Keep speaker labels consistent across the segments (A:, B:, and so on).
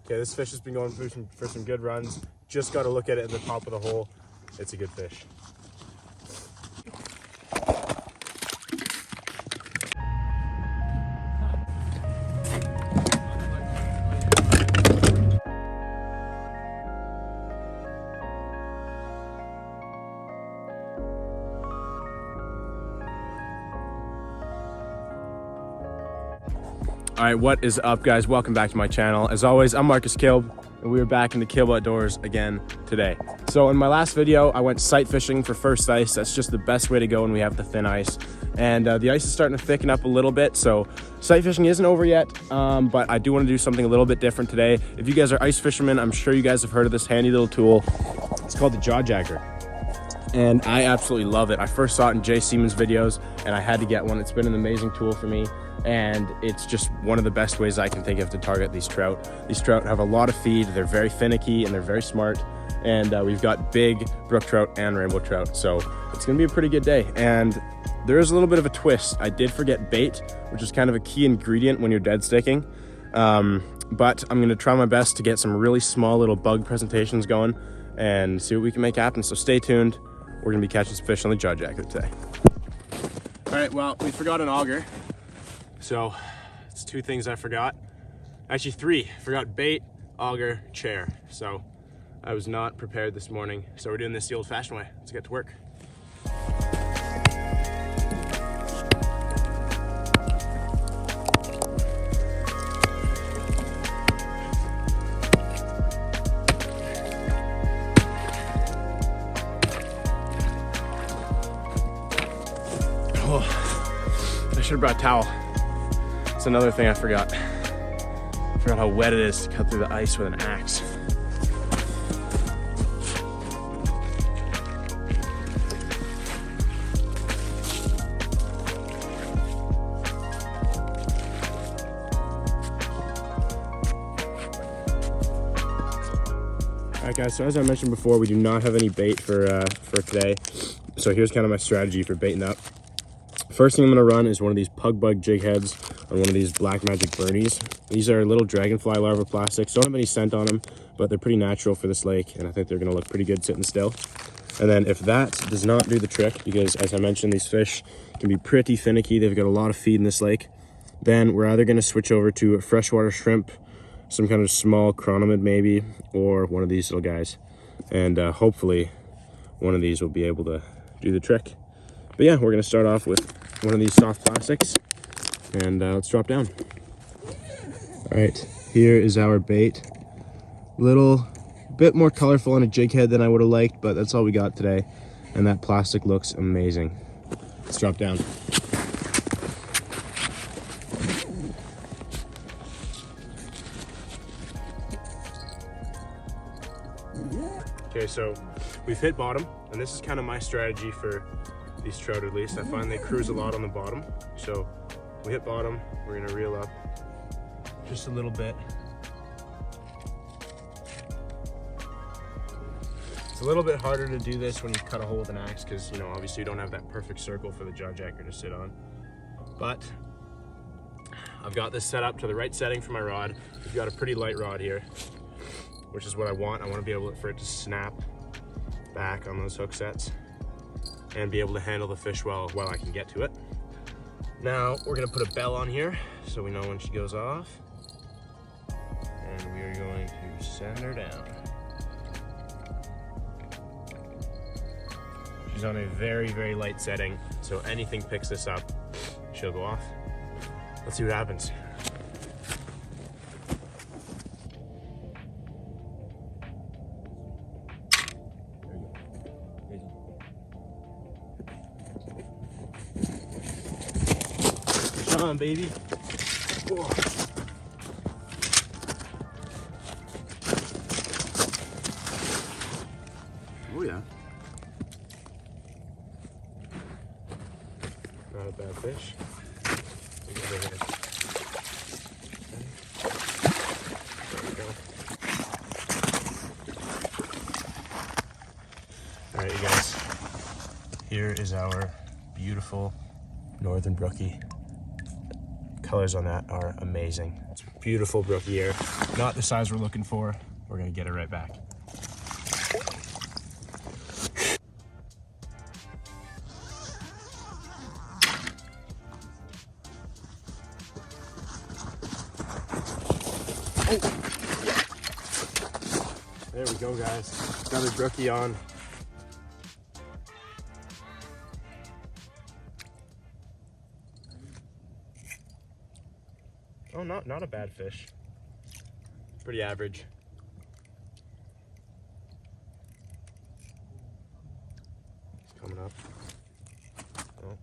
A: Okay, this fish has been going for some good runs. Just got to look at it in the top of the hole. It's a good fish. All right, what is up, guys? Welcome back to my channel. As always, I'm Marcus Kilb, and we are back in the Kilb Outdoors again today. So in my last video, I went sight fishing for first ice. That's just the best way to go when we have the thin ice. And the ice is starting to thicken up a little bit, so sight fishing isn't over yet, but I do want to do something a little bit different today. If you guys are ice fishermen, I'm sure you guys have heard of this handy little tool. It's called the jaw jacker. And I absolutely love it. I first saw it in Jay Seaman's videos, and I had to get one. It's been an amazing tool for me, and it's just one of the best ways I can think of to target these trout. These trout have a lot of feed, they're very finicky, and they're very smart, and we've got big brook trout and rainbow trout, so it's gonna be a pretty good day. And there is a little bit of a twist. I did forget bait, which is kind of a key ingredient when you're dead sticking, but I'm gonna try my best to get some really small little bug presentations going and see what we can make happen, so stay tuned. We're gonna be catching some fish on the jaw jacker today. All right, well, we forgot an auger. So it's two things I forgot. Actually three, forgot bait, auger, chair. So I was not prepared this morning. So we're doing this the old fashioned way. Let's get to work. I should have brought a towel. That's another thing I forgot. I forgot how wet it is to cut through the ice with an axe. All right, guys, so as I mentioned before, we do not have any bait for today. So here's kind of my strategy for baiting up. First thing I'm gonna run is one of these pug bug jig heads on one of these Black Magic Bernies. These are little dragonfly larva plastics. Don't have any scent on them, but they're pretty natural for this lake, and I think they're gonna look pretty good sitting still. And then if that does not do the trick, because as I mentioned, these fish can be pretty finicky, they've got a lot of feed in this lake, then we're either gonna switch over to freshwater shrimp, some kind of small chronomid maybe, or one of these little guys. And hopefully one of these will be able to do the trick. But yeah, we're gonna start off with one of these soft plastics, and let's drop down. All right, here is our bait. Little bit more colorful on a jig head than I would have liked, but that's all we got today. And that plastic looks amazing. Let's drop down. Okay, so we've hit bottom, and this is kind of my strategy for these trout, at least. I find they cruise a lot on the bottom. So we hit bottom, we're gonna reel up just a little bit. It's a little bit harder to do this when you cut a hole with an axe, because, you know, obviously you don't have that perfect circle for the jaw jacker to sit on. But I've got this set up to the right setting for my rod. We've got a pretty light rod here, which is what I want. I want to be able for it to snap back on those hook sets and be able to handle the fish well while I can get to it. Now we're gonna put a bell on here so we know when she goes off, and we are going to send her down. She's on a very, very light setting, so anything picks this up, she'll go off. Let's see what happens. Come on, baby. Whoa. Oh yeah. Not a bad fish. There we go. All right, you guys. Here is our beautiful northern brookie. colors on that are amazing. It's a beautiful brook here. Not the size we're looking for. We're gonna get it right back. Oh. There we go, guys. Another brookie on. Oh, not a bad fish. Pretty average. It's coming up. Oh.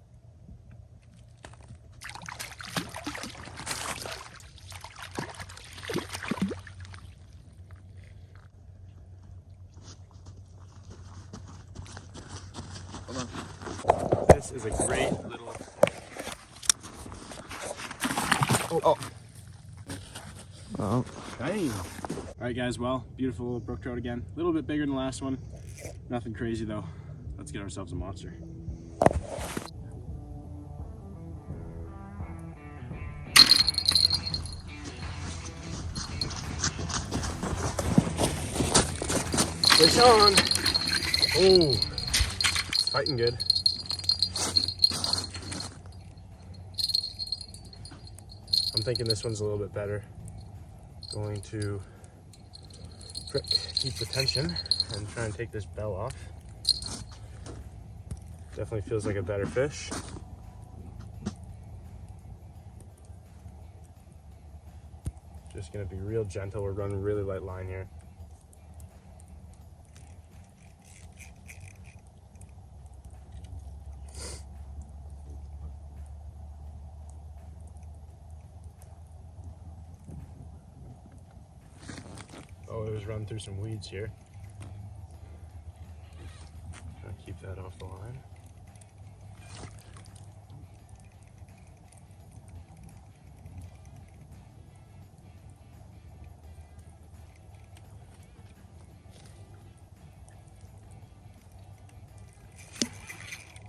A: Hold on. This is a great little. Oh. Oh. Dang. All right, guys. Well, beautiful little brook trout again. A little bit bigger than the last one. Nothing crazy though. Let's get ourselves a monster. Fish on. Oh, it's fighting good. I'm thinking this one's a little bit better. Going to keep the tension and try and take this bell off. Definitely feels like a better fish. Just gonna be real gentle. We're running really light line here. Oh, it was running through some weeds here. Try to keep that off the line.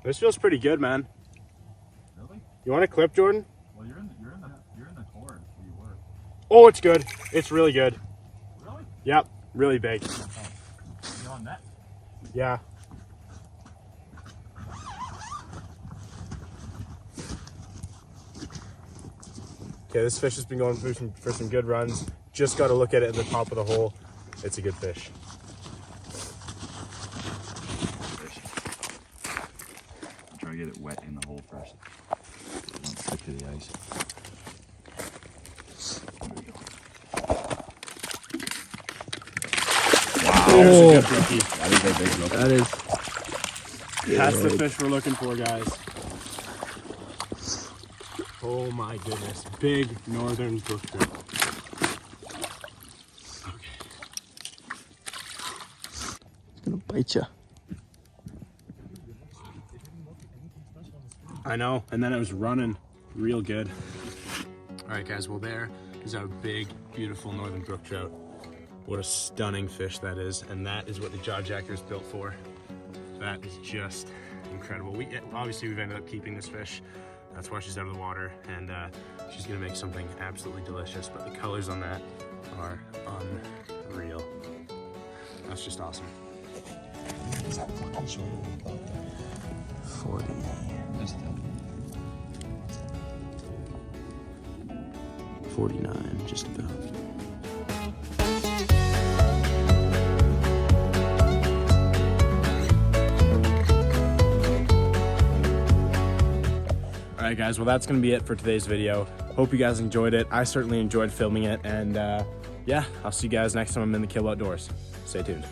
A: This feels pretty good, man.
B: Really?
A: You want a clip, Jordan?
B: Well, you're in the cord. Where you were.
A: Oh, it's good. It's really good.
B: Really?
A: Yep, really big.
B: You on net?
A: Yeah. Okay, this fish has been going through for some good runs. Just got to look at it at the top of the hole. It's a good fish.
B: Try to get it wet in the hole first. Don't stick to the ice. There we go. Wow,
A: there's a good brookie.
B: That is a big brookie.
A: That is. That's the fish we're looking for, guys. Oh my goodness. Big northern brook trout. Okay.
C: It's gonna bite you.
A: I know, and then it was running real good. All right, guys, well, there is our big, beautiful northern brook trout. What a stunning fish that is, and that is what the jaw jacker is built for. That is just incredible. Obviously, we've ended up keeping this fish. That's why she's out of the water, and she's gonna make something absolutely delicious, but the colors on that are unreal. That's just awesome.
C: 40. 49, just about.
A: All right, guys, well, that's gonna be it for today's video. Hope you guys enjoyed it. I certainly enjoyed filming it, and yeah, I'll see you guys next time I'm in the Kilb Outdoors. Stay tuned.